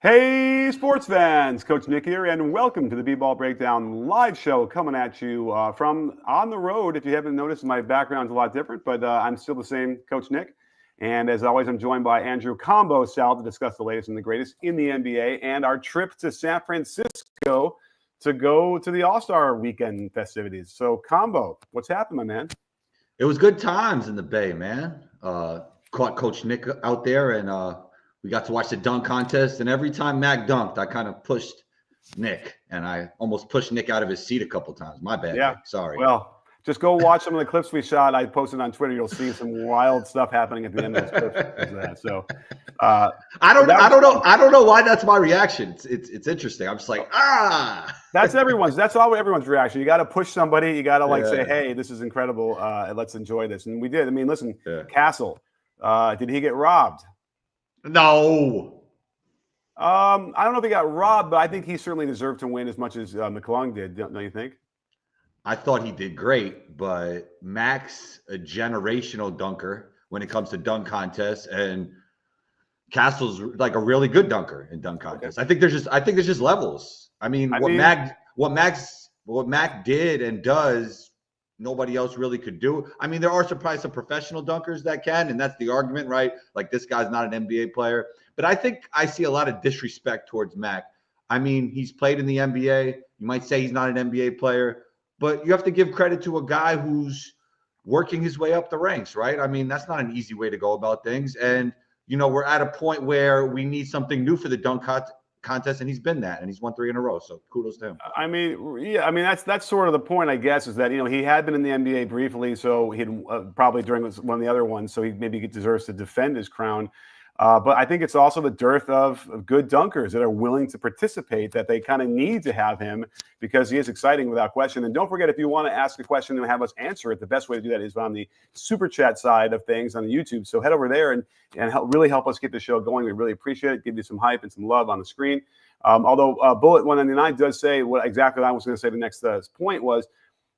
Hey, sports fans! Coach Nick here, and welcome to the B-Ball Breakdown live show coming at you from on the road. If you haven't noticed, my background's a lot different, but I'm still the same Coach Nick. And as always, I'm joined by Andrew Combo Sal to discuss the latest and the greatest in the NBA and our trip to San Francisco to go to the All-Star Weekend festivities. So, Combo, what's happened, my man? It was good times in the Bay, man. Caught Coach Nick out there, and we got to watch the dunk contest. And every time Mac dunked, I kind of pushed Nick, and I almost pushed Nick out of his seat a couple times. My bad, Yeah. Nick. Sorry. Well, just go watch some of the clips we shot. I posted on Twitter. You'll see some wild stuff happening at the end of those clips. So I don't know why that's my reaction. It's interesting. I'm just like, That's everyone's reaction. You got to push somebody. You got to say, hey, this is incredible. And let's enjoy this. And we did. I mean, listen, Castle, did he get robbed? No. I don't know if he got robbed, but I think he certainly deserved to win as much as McClung did. Don't you think? I thought he did great, but Mac's a generational dunker when it comes to dunk contests, and Castle's like a really good dunker in dunk contests. Okay. I think there's just levels. I mean, what Mac did and does, nobody else really could do. I mean, there are probably some professional dunkers that can, and that's the argument, right? Like, this guy's not an NBA player. But I think I see a lot of disrespect towards Mac. I mean, he's played in the NBA. You might say he's not an NBA player, but you have to give credit to a guy who's working his way up the ranks, right? I mean, that's not an easy way to go about things. And, you know, we're at a point where we need something new for the dunk contest, and he's been that, and he's won 3 in a row. So kudos to him. I mean, that's sort of the point, I guess, is that, you know, he had been in the NBA briefly, so he'd probably during one of the other ones, so he maybe deserves to defend his crown. But I think it's also the dearth of good dunkers that are willing to participate, that they kind of need to have him, because he is exciting without question. And don't forget, if you want to ask a question and have us answer it, the best way to do that is on the super chat side of things on YouTube. So head over there and really help us get the show going. We really appreciate it. Give you some hype and some love on the screen. Although Bullet 199 does say what exactly I was going to say. The next point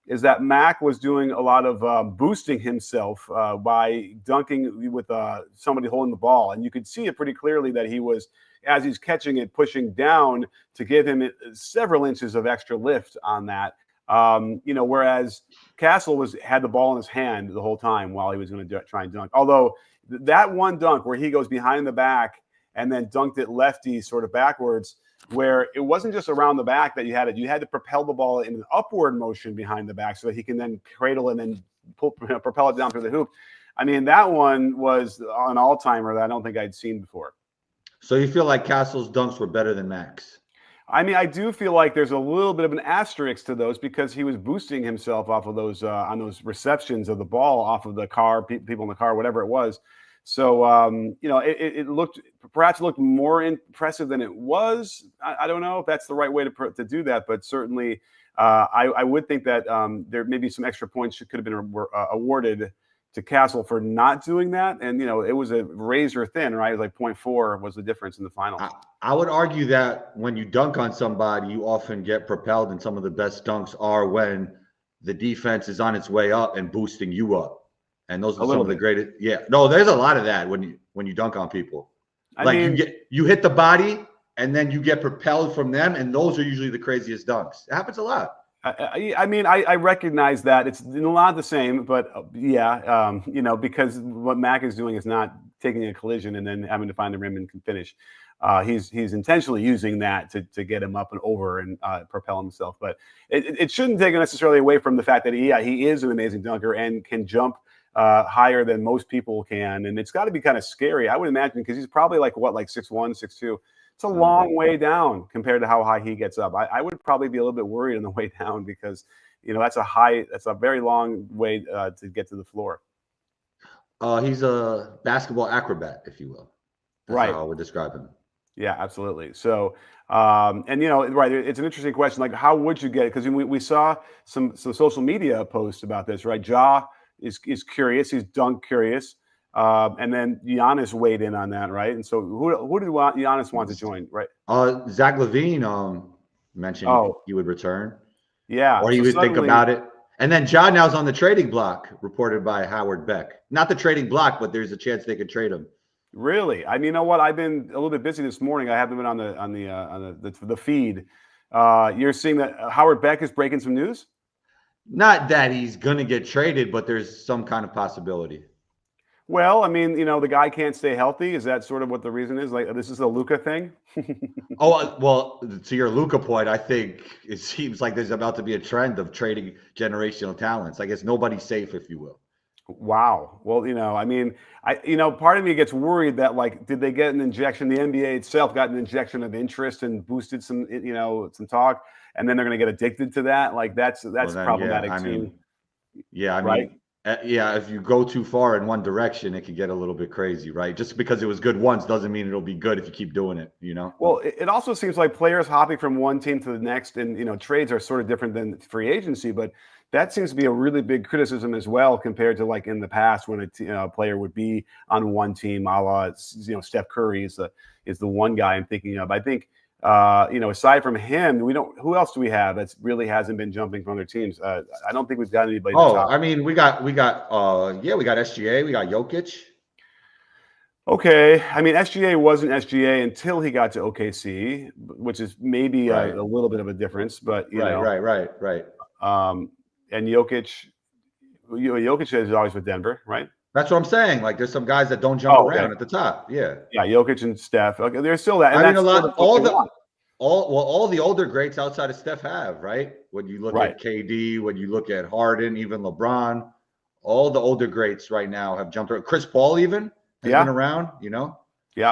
is that Mac was doing a lot of boosting himself by dunking with somebody holding the ball. And you could see it pretty clearly that he was, as he's catching it, pushing down to give him several inches of extra lift on that. You know, whereas Castle had the ball in his hand the whole time while he was going to try and dunk. Although that one dunk where he goes behind the back and then dunked it lefty sort of backwards, where it wasn't just around the back that you had to propel the ball in an upward motion behind the back so that he can then cradle and then propel it down through the hoop. I mean, that one was an all-timer that I don't think I'd seen before. So you feel like Castle's dunks were better than Mac's? I mean, I do feel like there's a little bit of an asterisk to those, because he was boosting himself off of those on those receptions of the ball off of the car, people in the car, whatever it was. So, you know, it perhaps looked more impressive than it was. I don't know if that's the right way to do that, but certainly I would think that there may be some extra points could have been awarded to Castle for not doing that. And, you know, it was a razor thin, right? It was like 0.4 was the difference in the final. I would argue that when you dunk on somebody, you often get propelled, and some of the best dunks are when the defense is on its way up and boosting you up. And those are some of the greatest. Yeah, no, there's a lot of that when you dunk on people. You hit the body and then you get propelled from them, and those are usually the craziest dunks. It happens a lot. I mean, I recognize that it's not the same, but you know, because what Mac is doing is not taking a collision and then having to find the rim and finish. He's intentionally using that to get him up and over and propel himself. But it shouldn't take necessarily away from the fact that he is an amazing dunker and can jump higher than most people can. And it's got to be kind of scary, I would imagine, because he's probably like 6'1", 6'2". It's a long way down compared to how high he gets up. I would probably be a little bit worried on the way down, because, you know, that's a very long way to get to the floor. He's a basketball acrobat, if you will. That's right. how I would describe him. Yeah, absolutely. So, and, you know, right, it's an interesting question. Like, how would you get it? Because we saw some social media posts about this, right? Ja is curious. He's dunk curious. And then Giannis weighed in on that, right? And so who did Giannis want to join, right? Zach LaVine mentioned he would return. Yeah. Or he would think about it. And then John now's on the trading block, reported by Howard Beck. Not the trading block, but there's a chance they could trade him. Really? I mean, you know what? I've been a little bit busy this morning. I haven't been on the feed. You're seeing that Howard Beck is breaking some news? Not that he's going to get traded, but there's some kind of possibility. Well, I mean, the guy can't stay healthy. Is that sort of what the reason is? Like, this is a Luca thing? Oh, well, to your Luca point, I think it seems like there's about to be a trend of trading generational talents. I guess nobody's safe, if you will. Wow. Well, I mean, part of me gets worried that, like, did they get an injection? The NBA itself got an injection of interest and boosted some talk, and then they're going to get addicted to that. Like, that's Well, then, problematic I too, mean, yeah, I right? mean, yeah, if you go too far in one direction, it could get a little bit crazy, right? Just because it was good once doesn't mean it'll be good if you keep doing it, you know? Well, it also seems like players hopping from one team to the next, and trades are sort of different than free agency, but that seems to be a really big criticism as well compared to like in the past when a player would be on one team, a la Steph Curry is the one guy I'm thinking of. I think aside from him, who else do we have that really hasn't been jumping from other teams? I don't think we've got anybody. Oh, I mean, we got SGA, we got Jokic. Okay, I mean SGA wasn't SGA until he got to OKC, which is maybe Right. a little bit of a difference, but Right. And Jokic is always with Denver, right? That's what I'm saying. Like, there's some guys that don't jump Oh, okay. around at the top. Yeah. Yeah, Jokic and Steph. Okay, there's still that, and I mean, that's sort of what they want. all the older greats outside of Steph have, right? When you look Right. at KD, when you look at Harden, even LeBron, all the older greats right now have jumped around. Chris Paul even has been around, Yeah.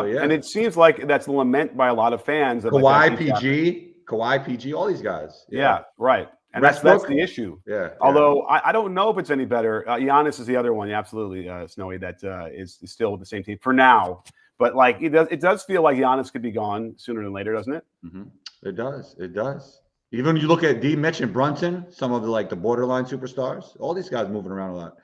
So, yeah. And it seems like that's the lament by a lot of fans. That, Kawhi, PG, all these guys. Yeah, right. And that's the issue. Yeah. Although I don't know if it's any better. Giannis is the other one. Yeah, absolutely, Snowy. That is still with the same team for now. But like it does feel like Giannis could be gone sooner than later, doesn't it? Mm-hmm. It does. Even when you look at D. Mitch and Brunson, some of the borderline superstars, all these guys moving around a lot.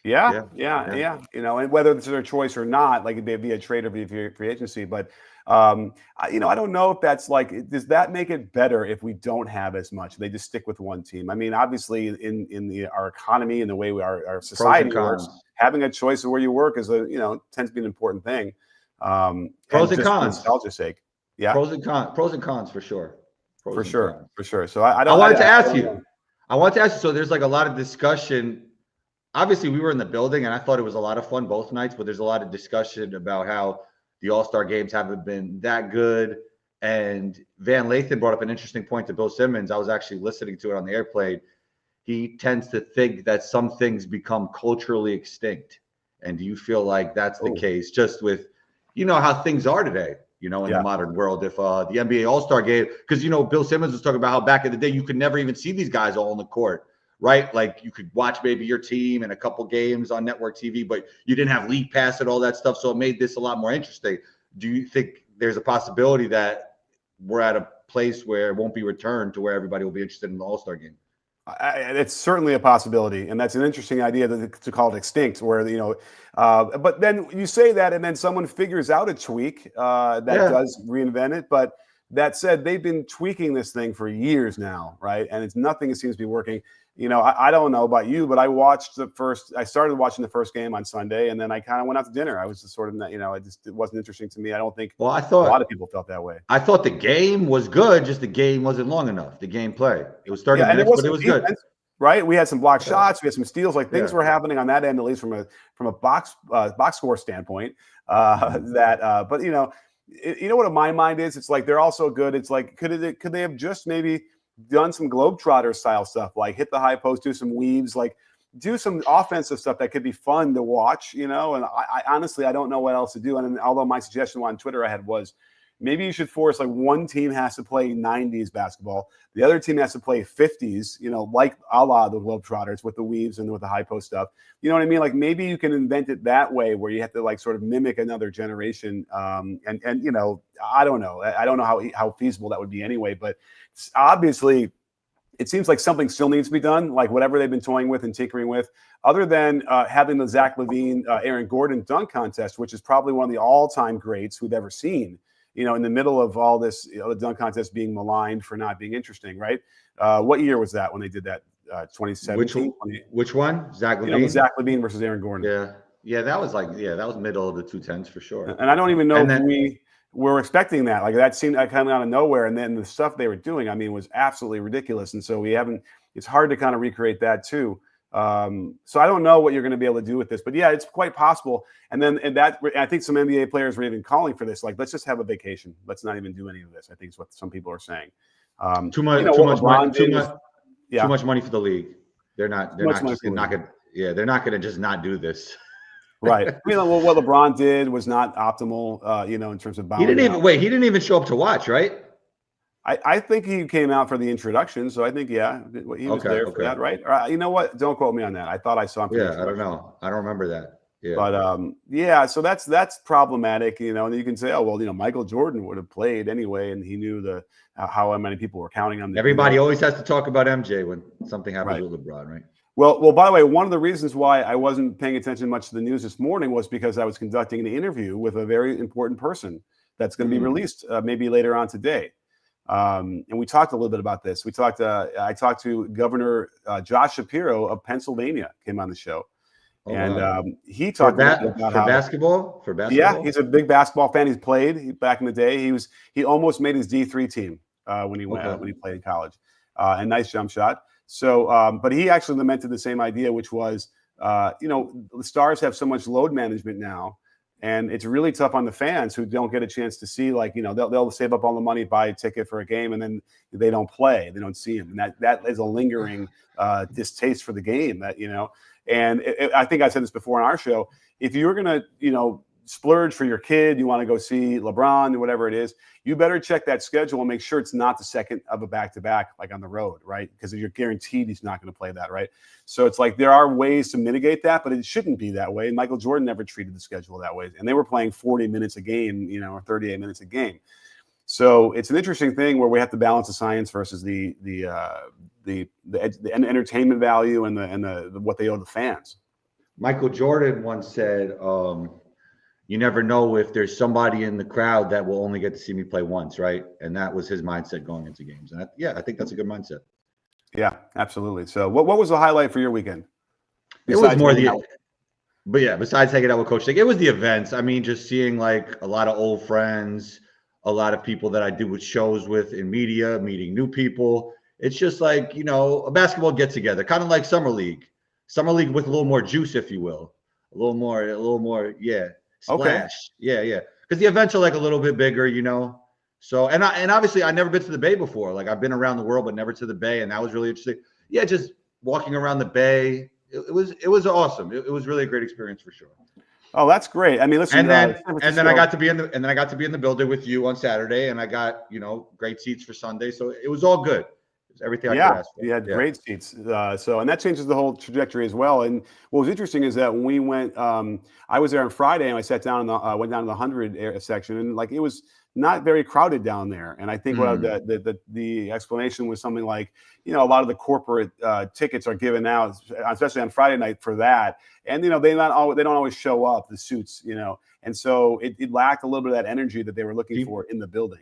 Yeah. And whether it's their choice or not, like it'd be a trade or be free agency. But I don't know if that's does that make it better if we don't have as much? They just stick with one team. I mean, obviously, in our economy and the way our society works, having a choice of where you work is tends to be an important thing. Pros and cons, for nostalgia's sake. Yeah, pros and cons for sure. For sure. So I wanted to ask you. So there's a lot of discussion. Obviously, we were in the building, and I thought it was a lot of fun both nights. But there's a lot of discussion about how the All-Star games haven't been that good. And Van Lathan brought up an interesting point to Bill Simmons. I was actually listening to it on the airplane. He tends to think that some things become culturally extinct. And do you feel like that's the case? Just with, how things are today, in the modern world. If the NBA All-Star game, because, Bill Simmons was talking about how back in the day, you could never even see these guys all on the court. Right? Like you could watch maybe your team in a couple games on network TV, but you didn't have league pass and all that stuff. So it made this a lot more interesting. Do you think there's a possibility that we're at a place where it won't be returned to where everybody will be interested in the All-Star game? It's certainly a possibility. And that's an interesting idea to call it extinct, where, but then you say that and then someone figures out a tweak that does reinvent it. But that said, they've been tweaking this thing for years now, right? And it seems to be working. I don't know about you, but I started watching the first game on Sunday, and then I kind of went out to dinner. I was just sort of, it wasn't interesting to me. I don't think a lot of people felt that way. I thought the game was good, just the game wasn't long enough. The gameplay. It was 30 minutes, but it was good. Right? We had some block shots, we had some steals, things were happening on that end, at least from a box score standpoint. But what in my mind is, it's like they're also good. It's like could they have just maybe done some Globetrotter style stuff, like hit the high post, do some weaves, like do some offensive stuff that could be fun to watch, and I honestly, I don't know what else to do. And although my suggestion on Twitter I had was maybe you should force one team has to play 90s basketball, the other team has to play 50s, like a la the Globetrotters with the weaves and with the high post stuff. You know what I mean? Like maybe you can invent it that way where you have to sort of mimic another generation. And I don't know. I don't know how feasible that would be anyway, but obviously it seems like something still needs to be done, like whatever they've been toying with and tinkering with, other than having the Zach LaVine, Aaron Gordon dunk contest, which is probably one of the all-time greats we've ever seen. In the middle of all this, the dunk contest being maligned for not being interesting, right? What year was that when they did that? 2017. Which one? Zach LaVine. Zach LaVine versus Aaron Gordon. Yeah. Yeah, that was middle of the 210s for sure. And I don't even know And if then we were expecting that. Like that seemed kind of out of nowhere. And then the stuff they were doing, I mean, was absolutely ridiculous. And so it's hard to kind of recreate that too. So I don't know what you're going to be able to do with this, but yeah, it's quite possible. And I think some NBA players were even calling for this. Like, let's just have a vacation. Let's not even do any of this. I think is what some people are saying. too much, What LeBron did was, too much money for the league. They're not too much money just for the not league. gonna. Yeah, they're not gonna just not do this. Right. I mean, what LeBron did was not optimal, in terms of He bowing didn't out. even wait. He didn't even show up to watch, right? I think he came out for the introduction, so I think he was there for that, right? Or, you know what? Don't quote me on that. I thought I saw him. Yeah, I don't know. I don't remember that. Yeah, but so that's problematic, and you can say, oh well, Michael Jordan would have played anyway, and he knew how many people were counting on. Everybody always has to talk about MJ when something happens right. with LeBron, right? Well, by the way, one of the reasons why I wasn't paying attention much to the news this morning was because I was conducting an interview with a very important person that's going to be released maybe later on today. And we talked a little bit about this. I talked to Governor Josh Shapiro of Pennsylvania, came on the show. He talked about basketball. Yeah, he's a big basketball fan. He's played back in the day. He almost made his D3 team when he played in college. And nice jump shot. So, but he actually lamented the same idea, which was, the Stars have so much load management now, and it's really tough on the fans who don't get a chance to see, they'll save up all the money, buy a ticket for a game, and then they don't play, they don't see him, and that is a lingering distaste for the game. I think I said this before on our show. If you're gonna, splurge for your kid, you want to go see LeBron or whatever it is, you better check that schedule and make sure it's not the second of a back-to-back, like on the road, right? Because you're guaranteed he's not going to play that, right? So it's like there are ways to mitigate that, but it shouldn't be that way. Michael Jordan never treated the schedule that way, and they were playing 40 minutes a game, or 38 minutes a game. So it's an interesting thing where we have to balance the science versus the entertainment value and the what they owe the fans. Michael Jordan once said, you never know if there's somebody in the crowd that will only get to see me play once, right? And that was his mindset going into games. And I think that's a good mindset. Yeah, absolutely. So what was the highlight for your weekend? It was more besides hanging out with Coach Dick, it was the events. I mean, just seeing like a lot of old friends, a lot of people that I do with shows with in media, meeting new people. It's just like, a basketball get together, kind of like summer league with a little more juice, if you will, a little more. Yeah. Splash. Okay. Yeah. Because the events are like a little bit bigger, So and obviously I've never been to the Bay before. Like I've been around the world, but never to the Bay, and that was really interesting. Yeah, just walking around the Bay. It was awesome. It was really a great experience for sure. Oh, that's great. I mean, listen. And then I got to be in the building with you on Saturday, and I got great seats for Sunday. So it was all good. Everything I could ask for. You had great seats. And that changes the whole trajectory as well. And what was interesting is that when we went, I was there on Friday and I sat down went down to the 100 section, and it was not very crowded down there. And I think the explanation was something like, a lot of the corporate tickets are given out, especially on Friday night for that. And, they don't always show up, the suits, and so it lacked a little bit of that energy that they were looking for in the building.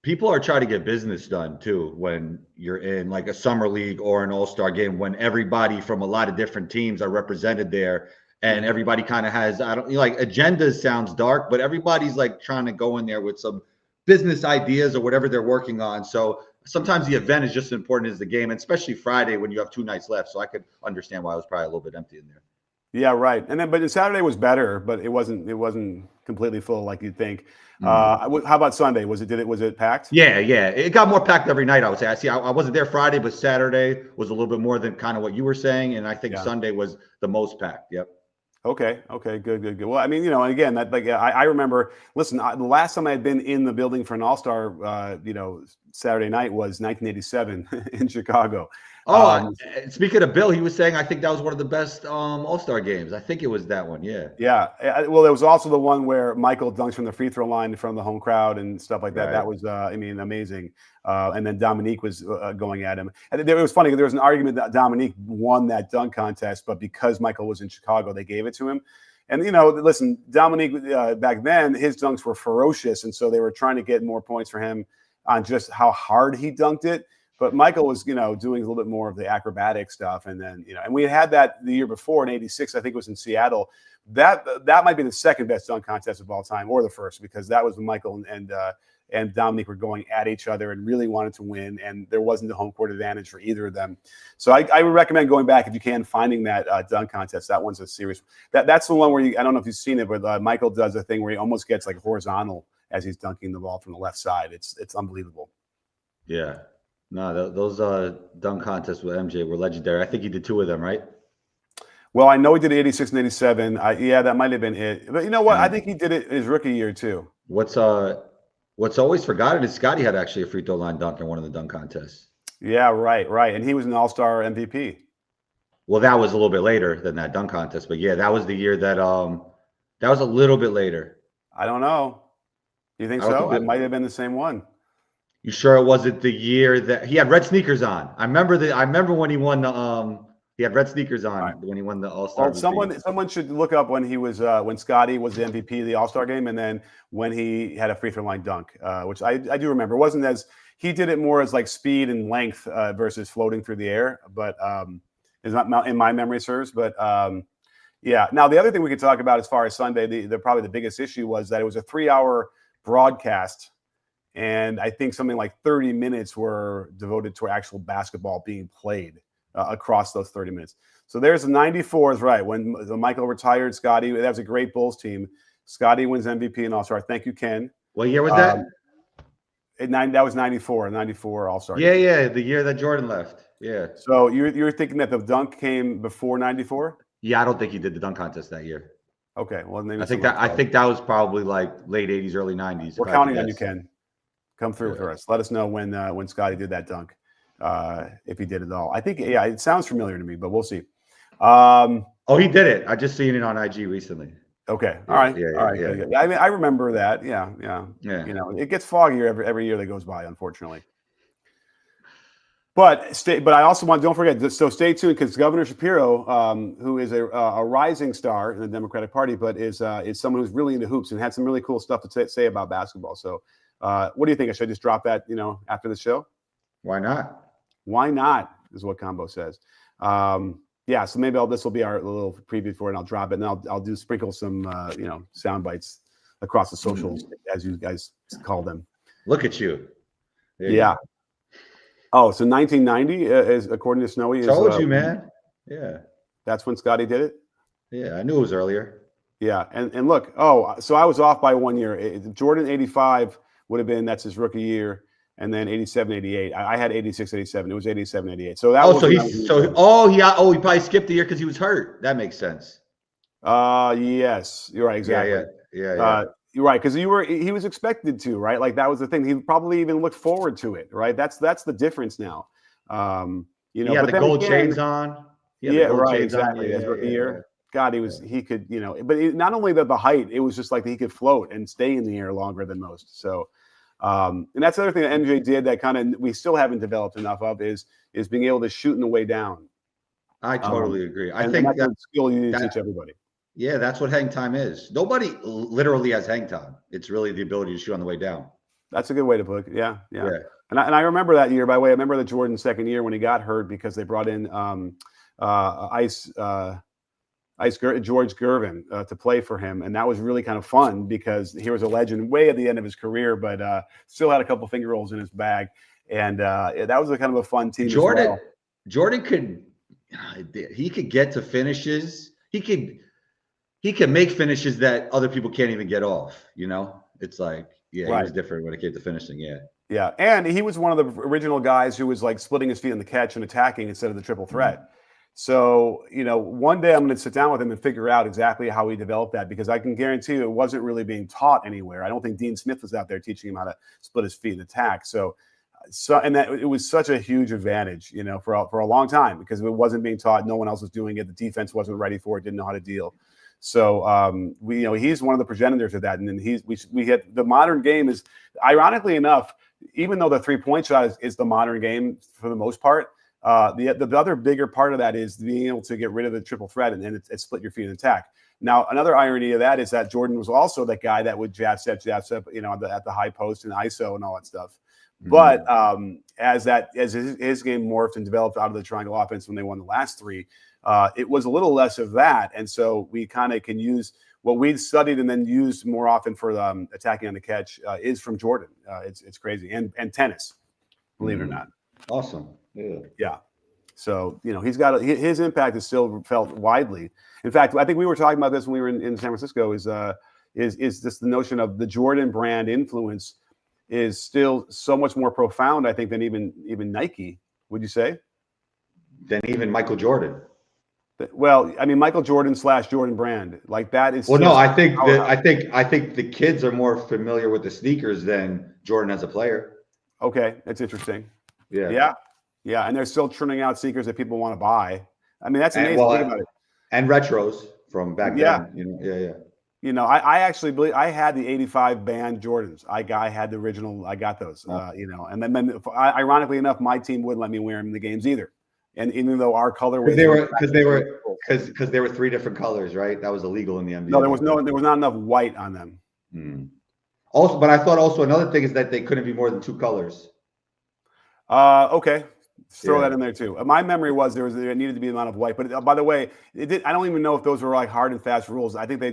People are trying to get business done too when you're in like a summer league or an all-star game, when everybody from a lot of different teams are represented there, and everybody kind of has, agendas sounds dark, but everybody's like trying to go in there with some business ideas or whatever they're working on. So sometimes the event is just as important as the game, and especially Friday when you have 2 nights left. So I could understand why it was probably a little bit empty in there. Yeah, right. But Saturday was better, but it wasn't completely full like you'd think. How about Sunday? Was it packed? Yeah. It got more packed every night, I would say. I wasn't there Friday, but Saturday was a little bit more than kind of what you were saying, and I think Sunday was the most packed. Yep. Okay, good. Well, I mean, and again, I remember. Listen, the last time I had been in the building for an All-Star, Saturday night was 1987 in Chicago. Speaking of Bill, he was saying I think that was one of the best All-Star games. I think it was that one. Yeah. Yeah. Well, there was also the one where Michael dunks from the free throw line in front of the home crowd and stuff like that. Right. That was, amazing. And then Dominique was going at him. And it was funny. There was an argument that Dominique won that dunk contest, but because Michael was in Chicago, they gave it to him. And, listen, Dominique, back then, his dunks were ferocious. And so they were trying to get more points for him on just how hard he dunked it. But Michael was, doing a little bit more of the acrobatic stuff. And then, and we had that the year before in '86, I think it was in Seattle. That might be the second best dunk contest of all time, or the first, because that was when Michael and Dominique were going at each other and really wanted to win, and there wasn't a home court advantage for either of them. So I would recommend going back if you can, finding that dunk contest. That one's a serious. That's the one where I don't know if you've seen it, but Michael does a thing where he almost gets like horizontal as he's dunking the ball from the left side. It's unbelievable. Yeah. No, those dunk contests with MJ were legendary. I think he did 2 of them, right? Well, I know he did 86 and 87. Yeah, that might have been it. But you know what? I think he did it his rookie year too. What's always forgotten is Scotty had actually a free throw line dunk in one of the dunk contests. Yeah, right. And he was an all-star MVP. Well, that was a little bit later than that dunk contest, but yeah, that was the year that that was a little bit later. I don't know. You think so? It might have been the same one. You sure it wasn't the year that he had red sneakers on? I remember when he won the he had red sneakers on when he won the All-Star. Well, someone should look up when he was when Scotty was the MVP of the All-Star game, and then when he had a free throw line dunk, which I do remember. It wasn't as he did it more as like speed and length versus floating through the air, but is not in my memory serves. But yeah. Now the other thing we could talk about as far as Sunday, probably the biggest issue was that it was a 3-hour broadcast. And I think something like 30 minutes were devoted to actual basketball being played across those 30 minutes. So there's the 94s, right? When Michael retired, Scotty, that was a great Bulls team. Scotty wins MVP and All-Star. Thank you, Ken. What year was that? That was 94 All-Star. Yeah, the year that Jordan left. Yeah. So you're thinking that the dunk came before 94? Yeah, I don't think he did the dunk contest that year. Okay, well, maybe I think that was probably like late 80s, early 90s. We're counting on you, Ken. Come through for us. Let us know when Scotty did that dunk, if he did it at all. I think, yeah, it sounds familiar to me, but we'll see. Oh, he did it. I just seen it on IG recently. Okay. All right. Yeah. I mean, I remember that. Yeah. It gets foggier every year that goes by, unfortunately. But I also don't forget. So stay tuned, because Governor Shapiro, who is a rising star in the Democratic Party, but is someone who's really into hoops and had some really cool stuff to say about basketball. So. What do you think? I should just drop that, after the show? Why not? Why not is what Combo says. Yeah, so maybe this will be our little preview for it, and I'll drop it, and I'll sprinkle some, sound bites across the socials, as you guys call them. Look at you. Yeah. Oh, so 1990 is, according to Snowy. Told you, man. Yeah. That's when Scotty did it? Yeah, I knew it was earlier. Yeah, and look, so I was off by 1 year. Jordan 85 would have been, that's his rookie year, and then 87, 88. I had 86, 87. It was 87, 88. So that he probably skipped the year because he was hurt. That makes sense. Yes, you're right, exactly. Yeah. You're right, because he was expected to, right? Like that was the thing. He probably even looked forward to it, right? That's the difference now. He had the gold chains on. Yeah, right, exactly. His rookie year. God, he could, but not only the height, it was just like he could float and stay in the air longer than most. So, and that's the other thing that MJ did that kind of we still haven't developed enough of is being able to shoot in the way down. I totally agree. I think that's a skill you need to teach everybody. Yeah, that's what hang time is. Nobody literally has hang time. It's really the ability to shoot on the way down. That's a good way to put it. Yeah. And I remember that year, by the way. I remember the Jordan second year when he got hurt because they brought in George Gervin to play for him, and that was really kind of fun because he was a legend way at the end of his career, but still had a couple finger rolls in his bag, and that was a kind of a fun team. Jordan could get to finishes. He could make finishes that other people can't even get off. It's like he was different when it came to finishing. Yeah, and he was one of the original guys who was like splitting his feet in the catch and attacking instead of the triple threat. Mm-hmm. So, one day I'm going to sit down with him and figure out exactly how he developed that, because I can guarantee you it wasn't really being taught anywhere. I don't think Dean Smith was out there teaching him how to split his feet and attack. So and that it was such a huge advantage, for a long time, because it wasn't being taught. No one else was doing it. The defense wasn't ready for it, didn't know how to deal. So, he's one of the progenitors of that. And then we had the modern game is, ironically enough, even though the 3-point shot is the modern game for the most part, the other bigger part of that is being able to get rid of the triple threat and split your feet and attack. Now, another irony of that is that Jordan was also that guy that would jab step, at the high post and ISO and all that stuff. But as his game morphed and developed out of the triangle offense when they won the last three, it was a little less of that. And so we kind of can use what we'd studied and then used more often for attacking on the catch is from Jordan. It's crazy. And tennis, believe it or not. Awesome. Yeah. So, he's got his impact is still felt widely. In fact, I think we were talking about this when we were in San Francisco is just the notion of the Jordan brand influence is still so much more profound, I think, than even Nike. Would you say? Than even Michael Jordan. Well, I mean, Michael Jordan / Jordan brand, like that is. Well, no, I think the kids are more familiar with the sneakers than Jordan as a player. Okay, that's interesting. Yeah, and they're still churning out sneakers that people want to buy. I mean, that's amazing. Think about it. And retros from back then. I actually believe I had the '85 band Jordans. I had the original. I got those. And then ironically enough, my team wouldn't let me wear them in the games either. And even though our color was because they were three different colors, right? That was illegal in the NBA. No, there was not enough white on them. Also, but I thought also another thing is that they couldn't be more than two colors. Okay. Throw that in there too. My memory was there needed to be an amount of white, but by the way, I don't even know if those were like hard and fast rules. I think they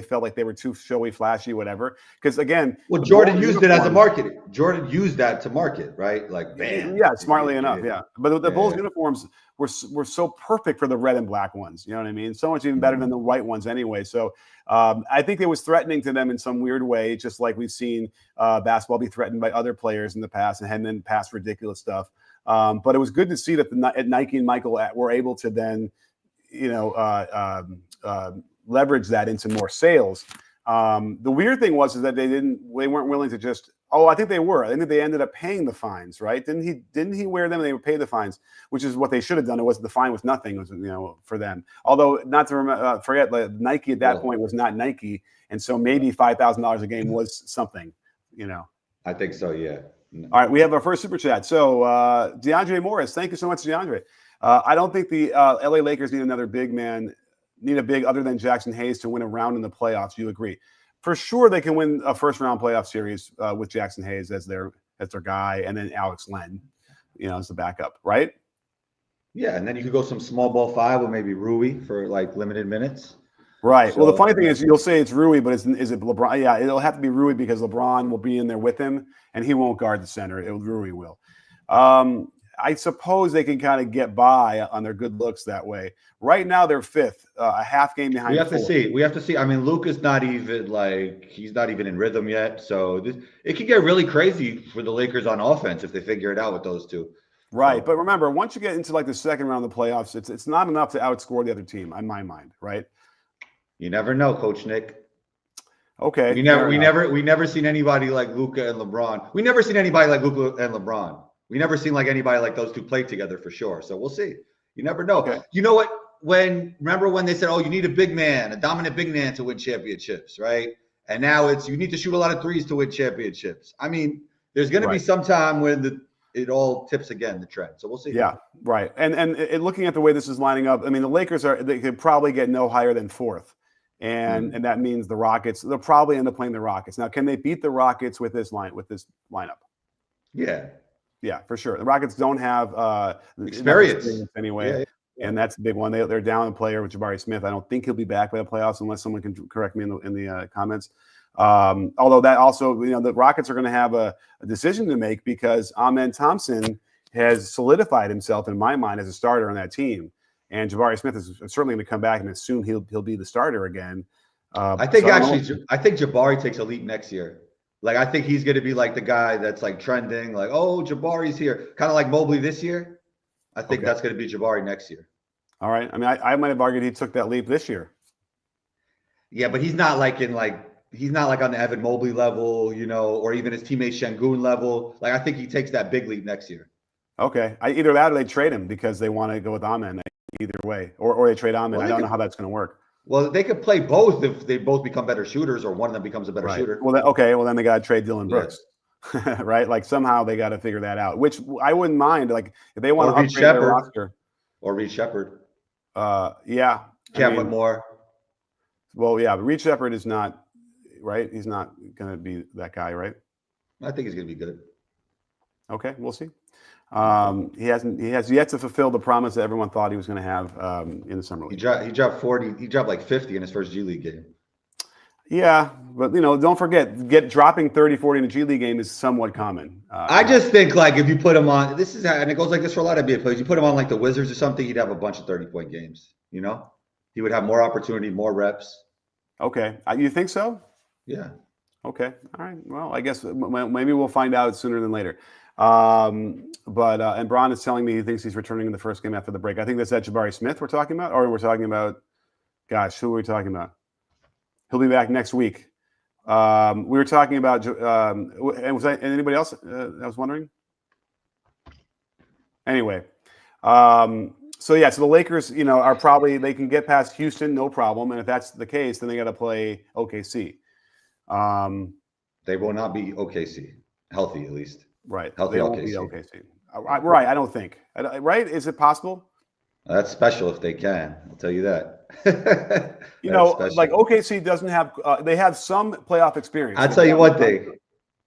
felt like they were too showy, flashy, whatever. Because again, Jordan used it as a marketing. Jordan used that to market, right? Like, bam. Yeah, smartly enough. Yeah, but the Bulls uniforms were so perfect for the red and black ones. You know what I mean? So much even better than the white ones anyway. So I think it was threatening to them in some weird way, just like we've seen basketball be threatened by other players in the past and then pass ridiculous stuff. But it was good to see that Nike and Michael were able to then, leverage that into more sales. The weird thing was that they weren't willing to just. Oh, I think they were. I think they ended up paying the fines, right? Didn't he wear them? And they would pay the fines, which is what they should have done. It wasn't the fine was nothing. It was for them. Although not to forget, Nike at that point was not Nike, and so maybe $5,000 a game was something. I think so. Yeah. All right, we have our first super chat. So DeAndre Morris, thank you so much, DeAndre. I don't think the LA Lakers need another big man, need a big other than Jackson Hayes to win a round in the playoffs. You agree? For sure, they can win a first round playoff series with Jackson Hayes as their guy, and then Alex Len, as the backup, right? Yeah, and then you could go some small ball five with maybe Rui for like limited minutes. Right. So, well, the funny thing is, you'll say it's Rui, but is it LeBron? Yeah, it'll have to be Rui because LeBron will be in there with him, and he won't guard the center. Rui will. I suppose they can kind of get by on their good looks that way. Right now, they're fifth, a half game behind. We have to see. I mean, Luka's not even he's not even in rhythm yet. So it could get really crazy for the Lakers on offense if they figure it out with those two. Right. But remember, once you get into like the second round of the playoffs, it's not enough to outscore the other team, in my mind. Right. You never know, Coach Nick. Okay. We never seen anybody like Luka and LeBron. We never seen anybody like Luka and LeBron. We never seen like anybody like those two play together for sure. So we'll see. You never know. Okay. You know what? Remember when they said, "Oh, you need a big man, a dominant big man to win championships," right? And now it's you need to shoot a lot of threes to win championships. I mean, there's going to be some time when it all tips again, the trend. So we'll see. Yeah, right. And looking at the way this is lining up, I mean, the Lakers they could probably get no higher than fourth. And that means the Rockets, they'll probably end up playing the Rockets. Now, can they beat the Rockets with this lineup? Yeah. Yeah, for sure. The Rockets don't have experience anyway. Yeah. And that's the big one. They're down a player with Jabari Smith. I don't think he'll be back by the playoffs unless someone can correct me in the comments. Although that also, the Rockets are going to have a decision to make because Amen Thompson has solidified himself in my mind as a starter on that team. And Jabari Smith is certainly going to come back and assume he'll be the starter again. I think Jabari takes a leap next year. Like, I think he's going to be like the guy that's like trending, like, oh, Jabari's here. Kind of like Mobley this year. I think that's going to be Jabari next year. All right. I mean, I might have argued he took that leap this year. Yeah, but he's not like on the Evan Mobley level, or even his teammate Şengün level. Like, I think he takes that big leap next year. Okay. Either that or they trade him because they want to go with Amen. Either way, or they trade Amen. I don't know how that's going to work. Well, they could play both if they both become better shooters, or one of them becomes a better shooter. Well, then they got to trade Dylan Brooks, right? Like somehow they got to figure that out. Which I wouldn't mind. Like if they want to upgrade their roster, or Reed Shepherd. Yeah. Cam Whitmore. Well, yeah, but Reed Shepherd is not right. He's not going to be that guy, right? I think he's going to be good. Okay, we'll see. He has yet to fulfill the promise that everyone thought he was going to have in the summer league. He dropped 40. He dropped like 50 in his first G League game. Yeah, but don't forget, dropping 30, 40 in a G League game is somewhat common. I just think like if you put him on, this is how, and it goes like this for a lot of NBA players. You put him on like the Wizards or something, he'd have a bunch of 30-point games. He would have more opportunity, more reps. Okay, you think so? Yeah. Okay, all right. Well, I guess maybe we'll find out sooner than later. And Bron is telling me he thinks he's returning in the first game after the break. I think that's that Jabari Smith we're talking about, or we're talking about, gosh, who are we talking about? He'll be back next week. We were talking about, and was that anybody else? I was wondering. Anyway, so the Lakers, are probably, they can get past Houston, no problem. And if that's the case, then they got to play OKC. They will not be OKC, healthy at least. Right. Healthy they won't OKC. be OKC. Right. I don't think. Right. Is it possible? That's special if they can. I'll tell you that. Like OKC doesn't have. They have some playoff experience. I'll tell you one thing.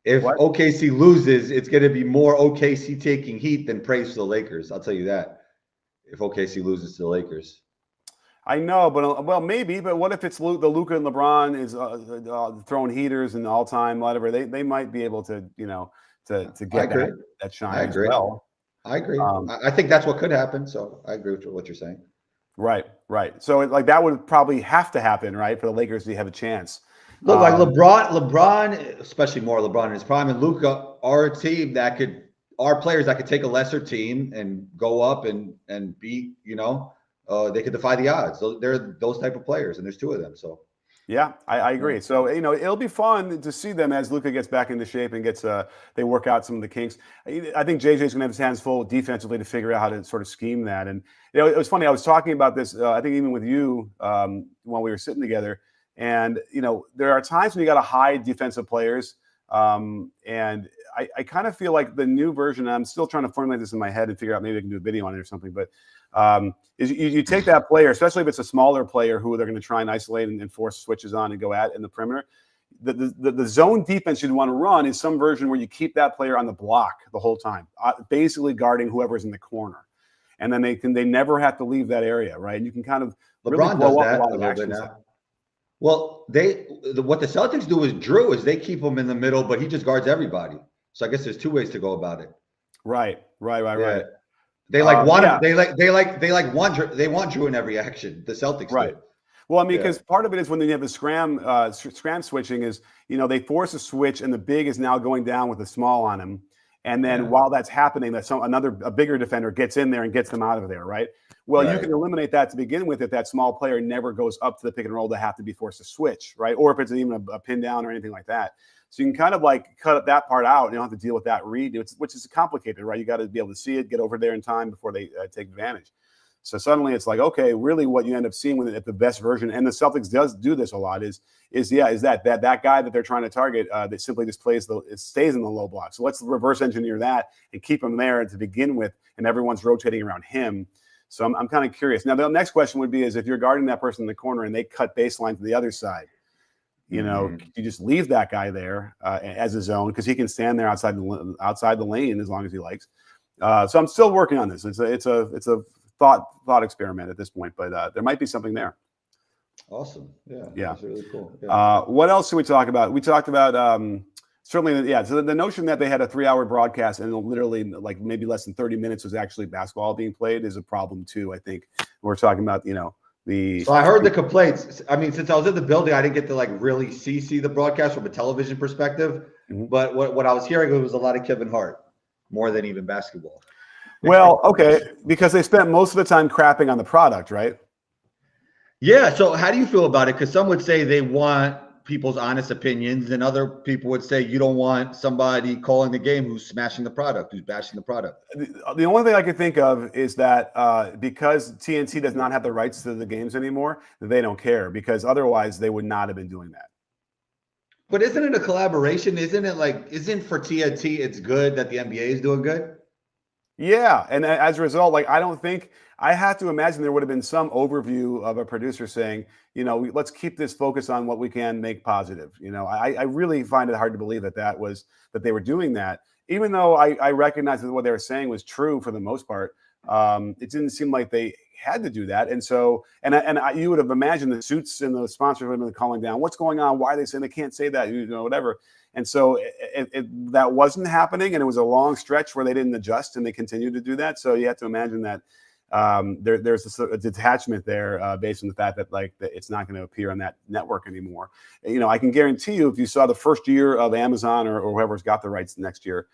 If OKC loses, it's going to be more OKC taking heat than praise for the Lakers. I'll tell you that. If OKC loses to the Lakers. I know, but maybe. But what if it's the Luka and LeBron is throwing heaters and all time whatever? They might be able to to get that shine. I agree. As well. I agree. I think that's what could happen. So I agree with what you're saying. Right. So that would probably have to happen, right, for the Lakers to have a chance. Look, like LeBron, especially more LeBron in his prime, and Luka are a team are players that could take a lesser team and go up and beat. They could defy the odds. So they're those type of players, and there's two of them. So. Yeah, I agree. So, it'll be fun to see them as Luka gets back into shape and they work out some of the kinks. I think JJ's going to have his hands full defensively to figure out how to sort of scheme that. And, it was funny. I was talking about this, I think even with you while we were sitting together. And, there are times when you got to hide defensive players. And I kind of feel like the new version, I'm still trying to formulate this in my head and figure out maybe I can do a video on it or something. But is you take that player, especially if it's a smaller player who they're going to try and isolate and force switches on and go at in the perimeter. The zone defense you'd want to run is some version where you keep that player on the block the whole time, basically guarding whoever's in the corner, and then they never have to leave that area, right? And you can kind of LeBron really blow does up that a lot a of little action. bit now. Well, what the Celtics do is they keep him in the middle, but he just guards everybody. So I guess there's two ways to go about it. Right. Yeah. They want Drew in every action. The Celtics do. Well, I mean, because part of it is when you have the scram switching is, they force a switch and the big is now going down with the small on him. And then while that's happening, a bigger defender gets in there and gets them out of there, right? Well, you can eliminate that to begin with if that small player never goes up to the pick and roll to have to be forced to switch, right? Or if it's even a pin down or anything like that. So you can kind of cut that part out. You don't have to deal with that read, which is complicated, right? You got to be able to see it, get over there in time before they take advantage. So suddenly it's like, okay, really what you end up seeing with it at the best version, and the Celtics does do this a lot, is that guy that they're trying to target that simply just stays in the low block. So let's reverse engineer that and keep him there to begin with, and everyone's rotating around him. So I'm kind of curious. Now the next question would be is if you're guarding that person in the corner and they cut baseline to the other side, you just leave that guy there as a zone because he can stand there outside the lane as long as he likes. So I'm still working on this. It's a thought experiment at this point, but there might be something there. Awesome. Yeah. That's really cool. Yeah. What else should we talk about? We talked about certainly, so the notion that they had a 3-hour broadcast and literally like maybe less than 30 minutes was actually basketball being played is a problem too, I think. We're talking about, So I heard the complaints. I mean, since I was in the building, I didn't get to really see the broadcast from a television perspective. Mm-hmm. But what I was hearing was a lot of Kevin Hart, more than even basketball. Well, okay, because they spent most of the time crapping on the product, right? Yeah. So how do you feel about it? Because some would say they want people's honest opinions, and other people would say you don't want somebody calling the game who's smashing the product, who's bashing the product. The only thing I can think of is that because TNT does not have the rights to the games anymore, they don't care, because otherwise they would not have been doing that. But isn't it a collaboration? Isn't for TNT it's good that the NBA is doing good? Yeah, and as a result, like I don't think I have to imagine there would have been some overview of a producer saying, let's keep this focus on what we can make positive. I really find it hard to believe that they were doing that, even though I recognize that what they were saying was true for the most part. It didn't seem like they had to do that, and so you would have imagined the suits and the sponsors would have been calling down, what's going on? Why are they saying they can't say that? Whatever. And so that wasn't happening, and it was a long stretch where they didn't adjust, and they continued to do that. So you have to imagine that there's a detachment there based on the fact that that it's not going to appear on that network anymore. I can guarantee you, if you saw the first year of Amazon or whoever's got the rights next year,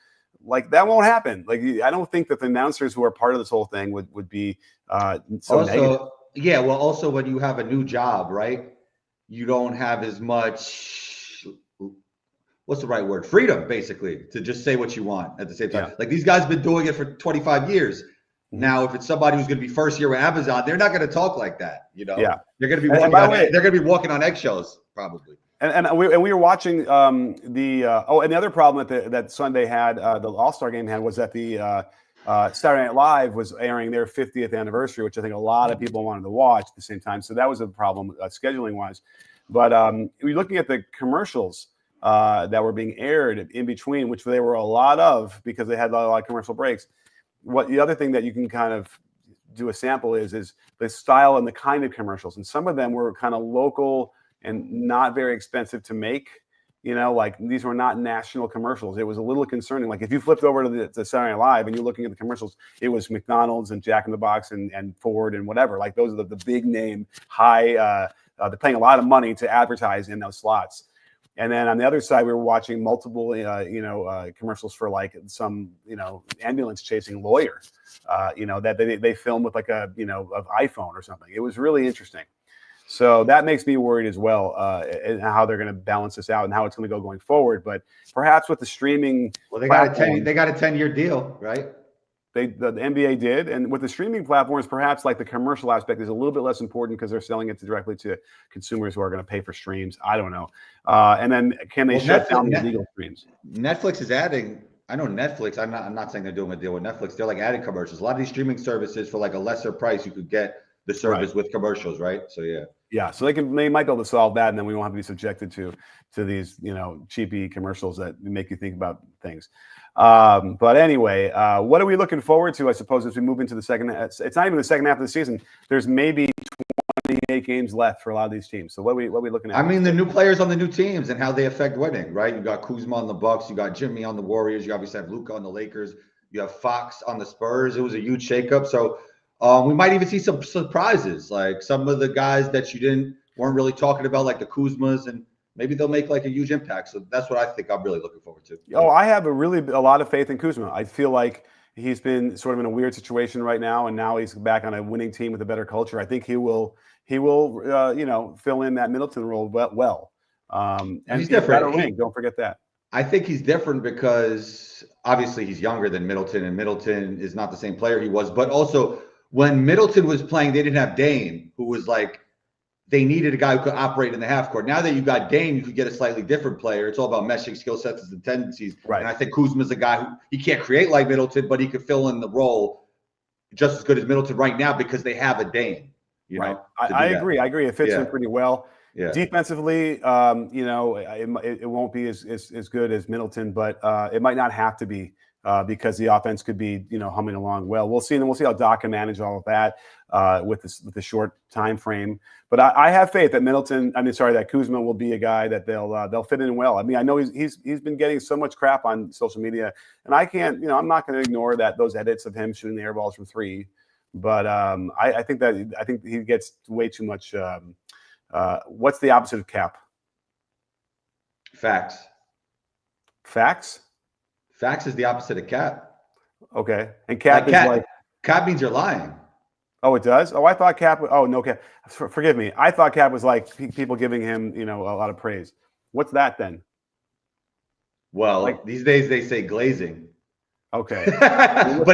like that won't happen. Like I don't think that the announcers who are part of this whole thing would be so also negative. Yeah, well, also when you have a new job, right, you don't have as much, what's the right word, freedom basically to just say what you want at the same time. Like these guys have been doing it for 25 years. Now, if it's somebody who's going to be first year with Amazon, they're not going to take like that. Yeah, they're going to be they're going to be walking on eggshells probably. And we were watching and the other problem that Sunday had, the All-Star game had, was that the Saturday Night Live was airing their 50th anniversary, which I think a lot of people wanted to watch at the same time. So that was a problem scheduling wise. But we're looking at the commercials that were being aired in between, which there were a lot of because they had a lot of commercial breaks. The other thing that you can kind of do a sample is the style and the kind of commercials, and some of them were kind of local and not very expensive to make. Like these were not national commercials. It was a little concerning. Like if you flipped over to the Saturday Night Live and you're looking at the commercials, it was McDonald's and Jack in the Box and Ford and whatever. Like those are the big name, high. They're paying a lot of money to advertise in those slots. And then on the other side, we were watching multiple, commercials for like some, ambulance chasing lawyer, that they filmed with like of iPhone or something. It was really interesting. So that makes me worried as well, and how they're going to balance this out and how it's going to go going forward. But perhaps with the streaming, they got a 10-year deal, right? The NBA did, and with the streaming platforms, perhaps like the commercial aspect is a little bit less important because they're selling it directly to consumers who are going to pay for streams. I don't know. And then can they shut down the illegal streams? Netflix is adding. I know Netflix. I'm not saying they're doing a deal with Netflix. They're like adding commercials. A lot of these streaming services for like a lesser price, you could get the service with commercials, right? So yeah. So they might be able to solve that, and then we won't have to be subjected to these cheapy commercials that make you think about things. But anyway, what are we looking forward to? I suppose as we move into the second, it's not even the second half of the season. There's maybe 28 games left for a lot of these teams. So what are we looking at? I mean, the new players on the new teams and how they affect winning, right? You got Kuzma on the Bucks, you got Jimmy on the Warriors, you obviously have Luka on the Lakers, you have Fox on the Spurs. It was a huge shakeup. So we might even see some surprises, like some of the guys that you weren't really talking about, like the Kuzmas, and maybe they'll make like a huge impact. So that's what I think I'm really looking forward to. Oh, I have a lot of faith in Kuzma. I feel like he's been sort of in a weird situation right now, and now he's back on a winning team with a better culture. I think he will fill in that Middleton role well. And he's different. Don't forget that. I think he's different because obviously he's younger than Middleton, and Middleton is not the same player he was. But also when Middleton was playing, they didn't have Dame, who was like, they needed a guy who could operate in the half court. Now that you got Dame, you could get a slightly different player. It's all about meshing skill sets and tendencies. Right. And I think Kuzma's a guy who he can't create like Middleton, but he could fill in the role just as good as Middleton right now because they have a Dame. Right. I agree. It fits in pretty well. Yeah. Defensively, it won't be as good as Middleton, but it might not have to be because the offense could be, humming along well. We'll see, and we'll see how Doc can manage all of that with the short time frame. But I have faith that that Kuzma will be a guy that they'll fit in well. I mean, I know he's been getting so much crap on social media, and I can't, I'm not going to ignore those edits of him shooting the air balls from three. But I think he gets way too much. What's the opposite of cap? Facts. Facts? Facts is the opposite of cap. Okay. And cap cap means you're lying. Oh, it does? Oh, I thought cap. Oh, no cap. Forgive me. I thought cap was like people giving him, a lot of praise. What's that then? Well, these days they say glazing. Okay. but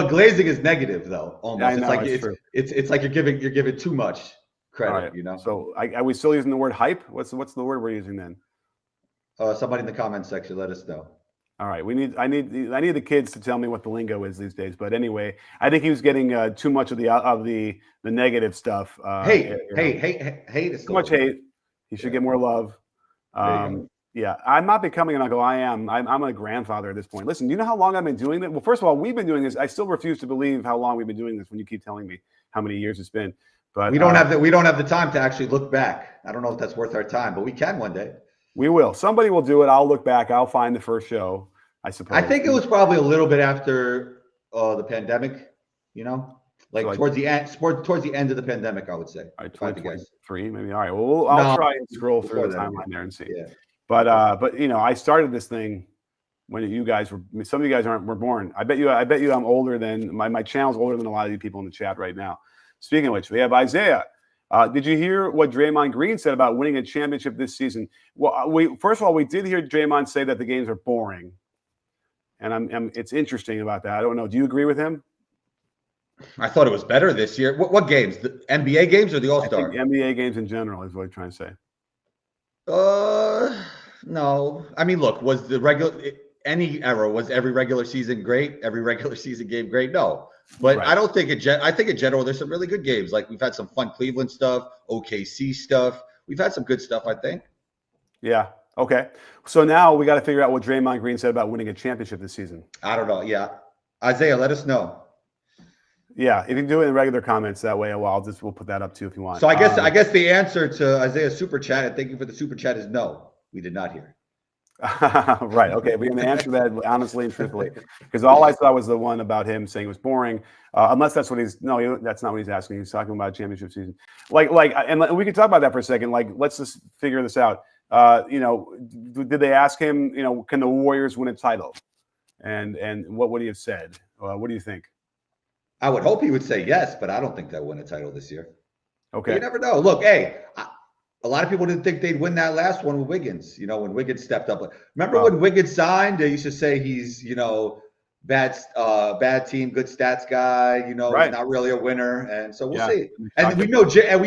glazing is negative though. Almost. Yeah, It's like you're giving too much credit, right. So are we still using the word hype? What's the word we're using then? Somebody in the comment section, let us know. All right, I need the kids to tell me what the lingo is these days. But anyway, I think he was getting too much of the negative stuff. Hate is Too still much okay. hate. He should Yeah. get more love. There you go. Yeah, I'm not becoming an uncle. I'm a grandfather at this point. Listen, do you know how long I've been doing it? Well, first of all, we've been doing this. I still refuse to believe how long we've been doing this when you keep telling me how many years it's been. But We don't have the time to actually look back. I don't know if that's worth our time, but we can one day. we will. Somebody will do it. I'll look back. I'll find the first show, I suppose. I think it was probably a little bit after the pandemic, you know, like, like towards the end of the pandemic, I would say. All right, If I had to guess. 2023, maybe. All right. Well, I'll try and scroll through Before the that, timeline there and see. yeah. But you know, I started this thing when you guys were. Some of you guys were born. I bet you I'm older than my channel's older than a lot of you people in the chat right now. Speaking of which, we have Isaiah. Did you hear what Draymond Green said about winning a championship this season? Well, first of all, we did hear Draymond say that the games are boring, and it's interesting about that. I don't know. Do you agree with him? I thought it was better this year. What games? The NBA games or the All-Star? NBA games in general is what I'm trying to say. No. I mean, look, was the any era, was every regular season great? Every regular season game great? No. But right. I don't think I think in general there's some really good games. Like, we've had some fun Cleveland stuff, OKC stuff. We've had some good stuff, I think. Yeah. Okay. So now we got to figure out what Draymond Green said about winning a championship this season. I don't know. Yeah. Isaiah, let us know. Yeah, if you can do it in regular comments that way, well, we'll put that up too if you want. So I guess the answer to Isaiah's super chat, and thank you for the super chat, is no. We did not hear. Right. Okay. We're going to answer that honestly and truthfully, because all I saw was the one about him saying it was boring. Unless that's what that's not what he's asking. He's talking about championship season. And we can talk about that for a second. Like, let's just figure this out. You know, did they ask him, you know, can the Warriors win a title? And what would he have said? What do you think? I would hope he would say yes, but I don't think they'll win a title this year. Okay. But you never know. Look, hey, a lot of people didn't think they'd win that last one with Wiggins. You know, when Wiggins stepped up. Remember when Wiggins signed? They used to say he's, you know, bad team, good stats guy. You know, right. Not really a winner. And so we'll see. And we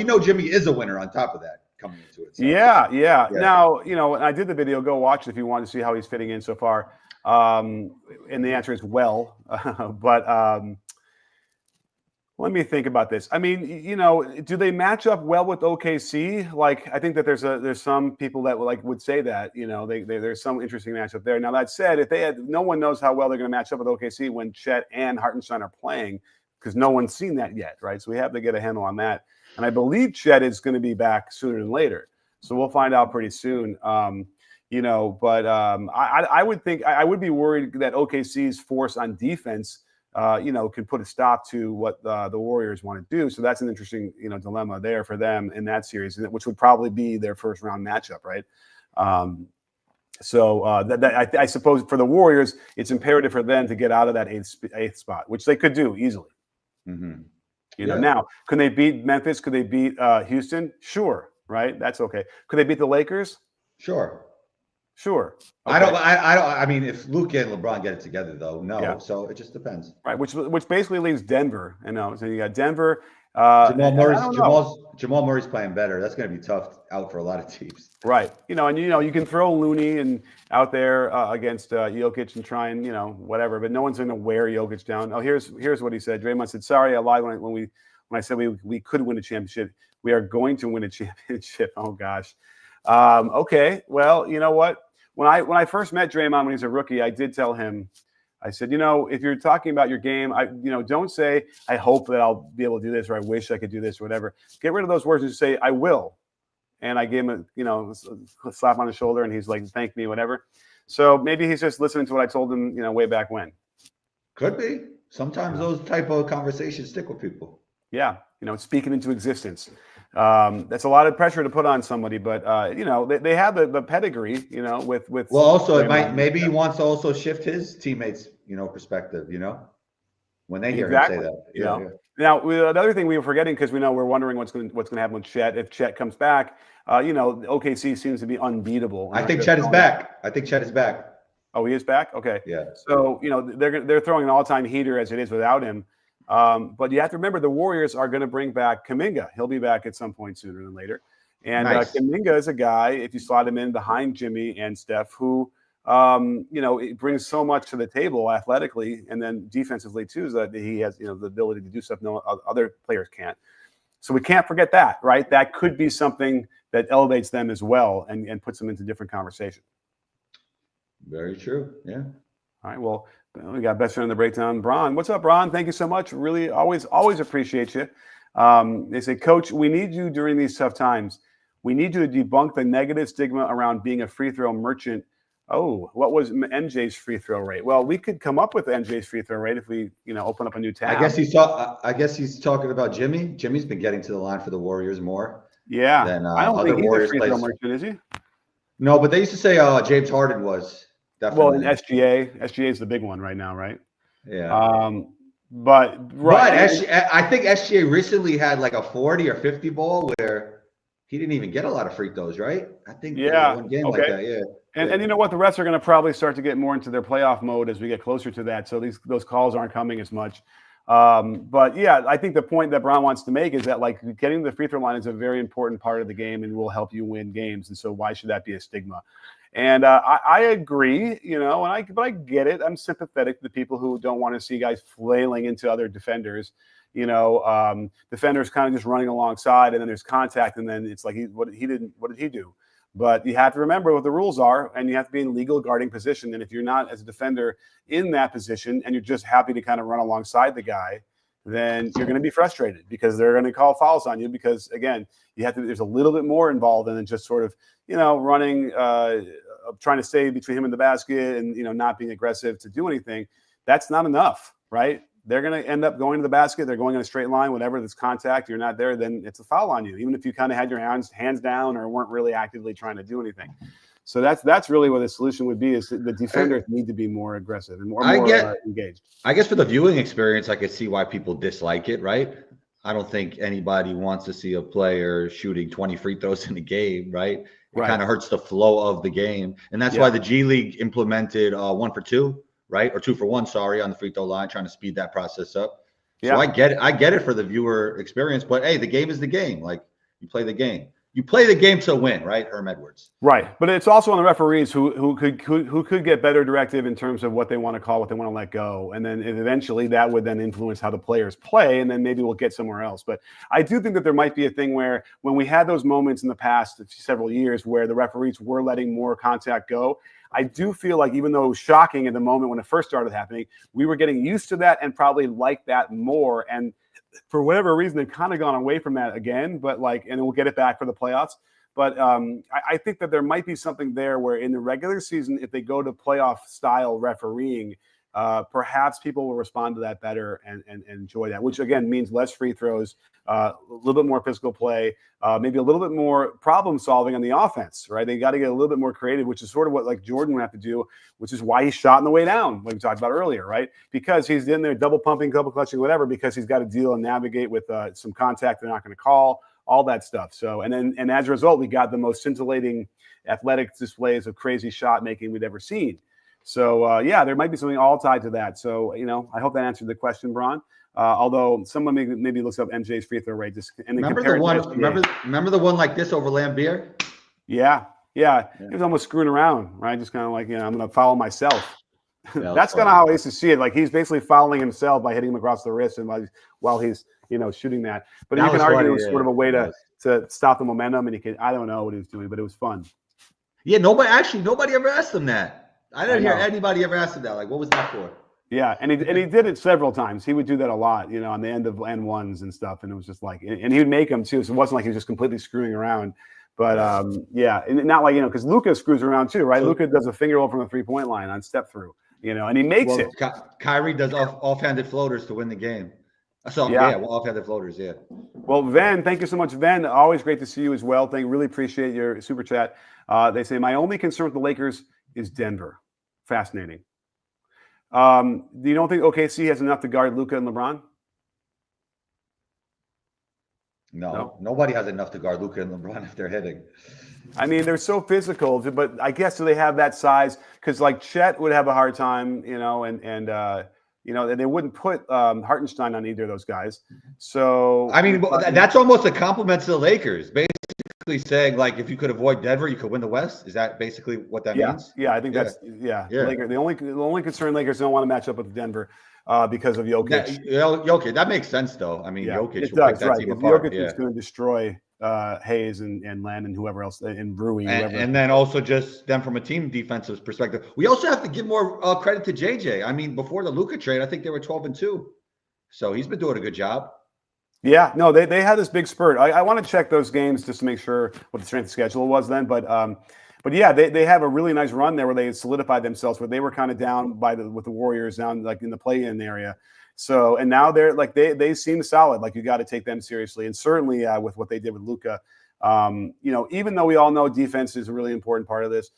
know Jimmy is a winner on top of that coming into it. So. Yeah. Now, you know, I did the video. Go watch it if you want to see how he's fitting in so far. And the answer is well, but. Let me think about this. I mean, you know, do they match up well with OKC? Like, I think that there's some people that would say that, you know, there's some interesting matchup there. Now, that said, if no one knows how well they're going to match up with OKC when Chet and Hartenstein are playing, because no one's seen that yet, right? So we have to get a handle on that. And I believe Chet is going to be back sooner than later. So we'll find out pretty soon. You know, but I would think I would be worried that OKC's force on defense you know, can put a stop to what the Warriors want to do. So that's an interesting, you know, dilemma there for them in that series, which would probably be their first round matchup, right? I suppose for the Warriors, it's imperative for them to get out of that eighth spot, which they could do easily. Mm-hmm. You know, now, can they beat Memphis? Could they beat Houston? Sure, right? That's okay. Could they beat the Lakers? Sure. Okay. I mean, if Luka and LeBron get it together, though, no. Yeah. So it just depends. Right, which basically leaves Denver. You know, so you got Denver. Jamal Murray's playing better. That's going to be tough out for a lot of teams. Right. You know, and you can throw Looney and out there against Jokic and try and, you know, whatever, but no one's going to wear Jokic down. Oh, here's what he said. Draymond said, "Sorry, I lied when I said we could win a championship. We are going to win a championship." Oh gosh. Okay. Well, you know what? When I first met Draymond when he was a rookie, I did tell him, I said, you know, if you're talking about your game, don't say, I hope that I'll be able to do this, or I wish I could do this, or whatever. Get rid of those words and just say, I will. And I gave him a slap on the shoulder, and he's like, thank me, whatever. So maybe he's just listening to what I told him, you know, way back when. Could be. Sometimes those type of conversations stick with people. Yeah. You know, speaking into existence. That's a lot of pressure to put on somebody, but you know, they have the pedigree, you know, with well, also maybe he wants to also shift his teammates, you know, perspective, you know, when they hear him say that. Yeah. Now, another thing we were forgetting, because we're wondering what's going to happen with Chet if Chet comes back. You know, OKC seems to be unbeatable. I think Chet is back. Oh, he is back. Okay. Yeah. So you know they're throwing an all-time heater as it is without him. But you have to remember the Warriors are going to bring back Kuminga. He'll be back at some point sooner than later. And Kuminga is a guy, if you slot him in behind Jimmy and Steph, who it brings so much to the table athletically and then defensively too, is that he has, the ability to do stuff no other players can't. So we can't forget that, right? That could be something that elevates them as well and puts them into different conversation. Very true. Yeah. All right. Well, we got best friend in the breakdown, Bron. What's up, Bron? Thank you so much. Really, always appreciate you. They say, Coach, we need you during these tough times. We need you to debunk the negative stigma around being a free throw merchant. Oh, what was MJ's free throw rate? Well, we could come up with MJ's free throw rate if we, open up a new tab. I guess he's talking about Jimmy. Jimmy's been getting to the line for the Warriors more. Yeah. Than I don't other think he's Warriors a free throw players. merchant, is he? No, but they used to say James Harden was. Definitely. Well, in SGA is the big one right now, right? Yeah. But I think SGA recently had like a 40 or 50 ball where he didn't even get a lot of free throws, right? I think one game like that, yeah. And you know what? The refs are going to probably start to get more into their playoff mode as we get closer to that. So those calls aren't coming as much. But yeah, I think the point that Bron wants to make is that like getting the free throw line is a very important part of the game and will help you win games. And so why should that be a stigma? And I agree, but I get it. I'm sympathetic to the people who don't want to see guys flailing into other defenders. Defenders kind of just running alongside, and then there's contact, and then it's like what did he do? But you have to remember what the rules are, and you have to be in legal guarding position. And if you're not as a defender in that position, and you're just happy to kind of run alongside the guy, then you're going to be frustrated because they're going to call fouls on you. Because again, there's a little bit more involved than just sort of running, trying to stay between him and the basket, and not being aggressive to do anything. That's not enough, right? They're going to end up going to the basket. They're going in a straight line. Whenever there's contact, you're not there, then it's a foul on you, even if you kind of had your hands down or weren't really actively trying to do anything. So that's really what the solution would be, is the defenders need to be more aggressive and more engaged. I guess for the viewing experience, I could see why people dislike it, right? I don't think anybody wants to see a player shooting 20 free throws in a game, right? It kind of hurts the flow of the game. And that's why the G League implemented 1 for 2, right? Or 2 for 1, sorry, on the free throw line, trying to speed that process up. Yeah. So I get it. I get it for the viewer experience, but hey, the game is the game. Like, you play the game. You play the game to win, right? Herm Edwards. Right. But it's also on the referees who could get better directive in terms of what they want to call, what they want to let go. And then eventually that would then influence how the players play, and then maybe we'll get somewhere else. But I do think that there might be a thing where when we had those moments in the past several years where the referees were letting more contact go, I do feel like even though it was shocking at the moment when it first started happening, we were getting used to that and probably like that more. And for whatever reason, they've kind of gone away from that again, but and we'll get it back for the playoffs. But I think that there might be something there where in the regular season, if they go to playoff style refereeing, perhaps people will respond to that better and enjoy that, which again means less free throws, a little bit more physical play, maybe a little bit more problem solving on the offense, right? They got to get a little bit more creative, which is sort of what like Jordan would have to do, which is why he's shot on the way down, like we talked about earlier, right? Because he's in there double pumping, double clutching, whatever, because he's got to deal and navigate with some contact they're not going to call, all that stuff. So, and as a result, we got the most scintillating athletic displays of crazy shot making we'd ever seen. So, there might be something all tied to that. So, I hope that answered the question, Bron. Although someone maybe looks up MJ's free throw rate, just and then remember the one like this over Lambeer? Yeah. He was almost screwing around, right? Just kind of like, I'm going to foul myself. Yeah, that's kind of how I used to see it. Like he's basically fouling himself by hitting him across the wrist, and while he's shooting that. But you can argue it was sort of a way to stop the momentum, and I don't know what he was doing, but it was fun. Yeah, nobody ever asked him that. I didn't hear anybody ever ask him that. Like, what was that for? Yeah, and he did it several times. He would do that a lot, on the end of N1s and stuff. And it was just like, and he would make them too. So it wasn't like he was just completely screwing around. But and not like, because Luka screws around too, right? Luka does a finger roll from the 3-point line on step through, and he makes it. Kyrie does offhanded floaters to win the game. So offhanded floaters, yeah. Well, Ven, thank you so much, Ven. Always great to see you as well. Really appreciate your super chat. They say my only concern with the Lakers is Denver. Fascinating. You don't think OKC has enough to guard Luka and LeBron? No, nobody has enough to guard Luka and LeBron if they're hitting. I mean, they're so physical, but I guess do they have that size? Because like Chet would have a hard time, and they wouldn't put Hartenstein on either of those guys. So I mean, that's almost a compliment to the Lakers. Basically, saying like if you could avoid Denver, you could win the West. Is that basically what that means? Yeah, I think Yeah. that's Yeah. The only concern Lakers don't want to match up with Denver because of Jokic. Jokic, that makes sense though. I mean, Yeah, Jokic it will pick does, that right? team Because apart. Jokic Yeah. is going to destroy Hayes and Landon, whoever else, and Rui, whoever. And then also just them from a team defensive perspective. We also have to give more credit to JJ. I mean, before the Luka trade, I think they were 12-2. So he's been doing a good job. Yeah, no, they had this big spurt. I want to check those games just to make sure what the strength of schedule was then. But yeah, they have a really nice run there where they solidified themselves. Where they were kind of down with the Warriors down like in the play-in area. So and now they're like they seem solid. Like you got to take them seriously, and certainly with what they did with Luka. Even though we all know defense is a really important part of this,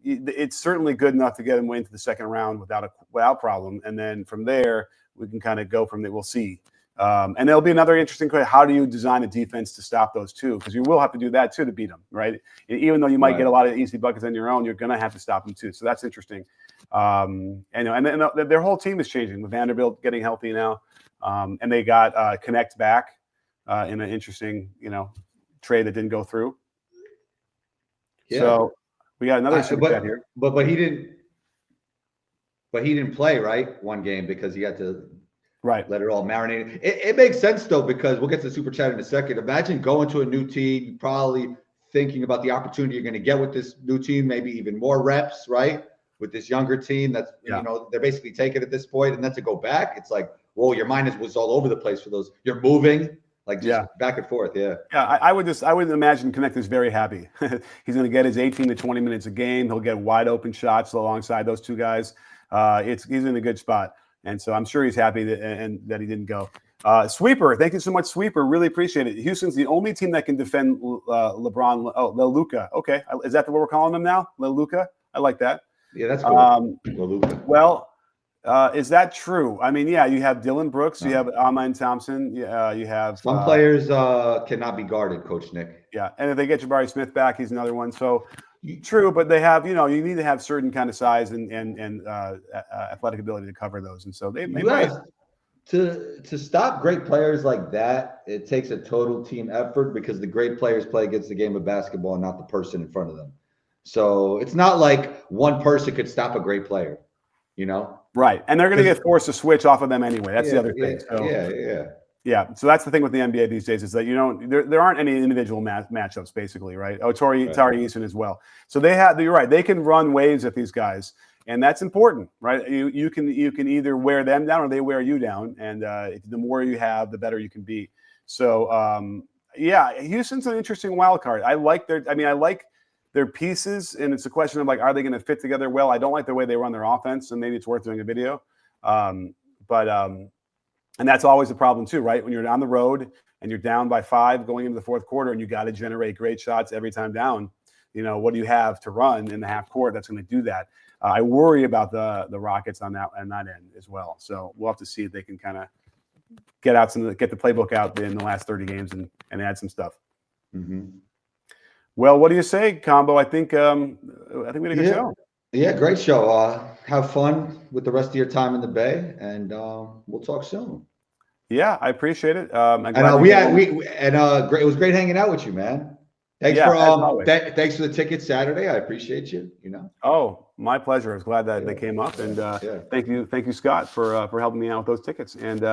it's certainly good enough to get them into the second round without problem. And then from there, we can kind of go from there. We'll see. And there'll be another interesting question. How do you design a defense to stop those two? Because you will have to do that too to beat them, right? Even though you might get a lot of easy buckets on your own, you're going to have to stop them too. So that's interesting. And their whole team is changing with Vanderbilt getting healthy now. And they got Connect back in an interesting, trade that didn't go through. Yeah. So we got another super chat here. But he didn't play, right? One game because he had to let it all marinate. It makes sense though, because we'll get to the super chat in a second. Imagine going to a new team, probably thinking about the opportunity you're going to get with this new team, maybe even more reps, right? With this younger team that's they're basically taking at this point, and then to go back, it's like, whoa, your mind was all over the place for those. You're moving. Like just back and forth, I would imagine Connect is very happy. He's going to get his 18 to 20 minutes a game. He'll get wide open shots alongside those two guys. He's in a good spot, and so I'm sure he's happy that he didn't go. Sweeper, thank you so much, Sweeper. Really appreciate it. Houston's the only team that can defend LeBron. Oh, Luka. Okay, is that what we're calling him now? Luka. I like that. Yeah, that's cool. Well. Is that true? I mean, yeah, you have Dylan Brooks, you have Amen Thompson, you have some players cannot be guarded, Coach Nick. Yeah, and if they get Jabari Smith back, he's another one. So true, but they have, you need to have certain kind of size and athletic ability to cover those, and so they might. To stop great players like that, it takes a total team effort because the great players play against the game of basketball, not the person in front of them. So it's not like one person could stop a great player, Right, and they're going to get forced to switch off of them anyway. That's the other thing. Yeah. So that's the thing with the NBA these days is that there aren't any individual matchups basically, right? Tari Eason as well. So you're right. They can run waves at these guys, and that's important, right? You can either wear them down or they wear you down, and the more you have, the better you can be. So Houston's an interesting wild card. I like their pieces, and it's a question of like, are they going to fit together well? I don't like the way they run their offense, and maybe it's worth doing a video. And that's always a problem too, right? When you're on the road and you're down by 5 going into the fourth quarter, and you got to generate great shots every time down. What do you have to run in the half court that's going to do that? I worry about the Rockets on that end as well. So we'll have to see if they can kind of get the playbook out in the last 30 games and add some stuff. Mm-hmm. Well, what do you say, Combo? I think we had a good show. Yeah, great show. Have fun with the rest of your time in the Bay, and we'll talk soon. Yeah, I appreciate it. It was great hanging out with you, man. Thanks thanks for the tickets Saturday. I appreciate you. Oh, my pleasure. I was glad that they came up, and thank you, Scott, for helping me out with those tickets. And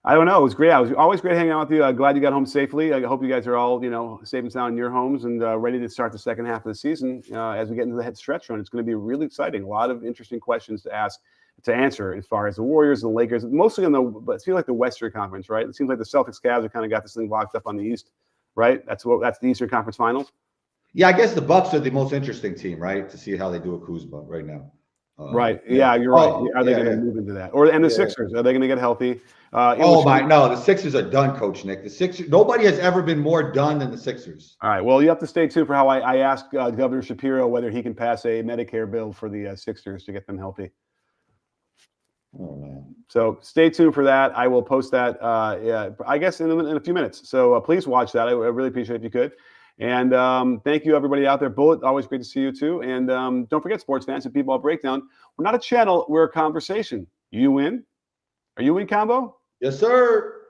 I don't know. It was great. It was always great hanging out with you. Glad you got home safely. I hope you guys are all, safe and sound in your homes and ready to start the second half of the season as we get into the head stretch run. It's going to be really exciting. A lot of interesting questions to answer as far as the Warriors and the Lakers, mostly but it feels like the Western Conference, right? It seems like the Celtics Cavs have kind of got this thing locked up on the East, right? That's the Eastern Conference Finals. Yeah, I guess the Bucks are the most interesting team, right? To see how they do with Kuzma right now. Right. Yeah, you're right. Are they going to move into that? The Sixers, are they going to get healthy? The Sixers are done, Coach Nick. The Sixers, nobody has ever been more done than the Sixers. All right. Well, you have to stay tuned for how I asked Governor Shapiro whether he can pass a Medicare bill for the Sixers to get them healthy. Oh man. So stay tuned for that. I will post that. I guess in a few minutes. So please watch that. I really appreciate it if you could. And thank you, everybody out there. Bullet, always great to see you too. And don't forget, sports fans, and B-Ball Breakdown. We're not a channel. We're a conversation. You in? Are you in, Combo? Yes, sir.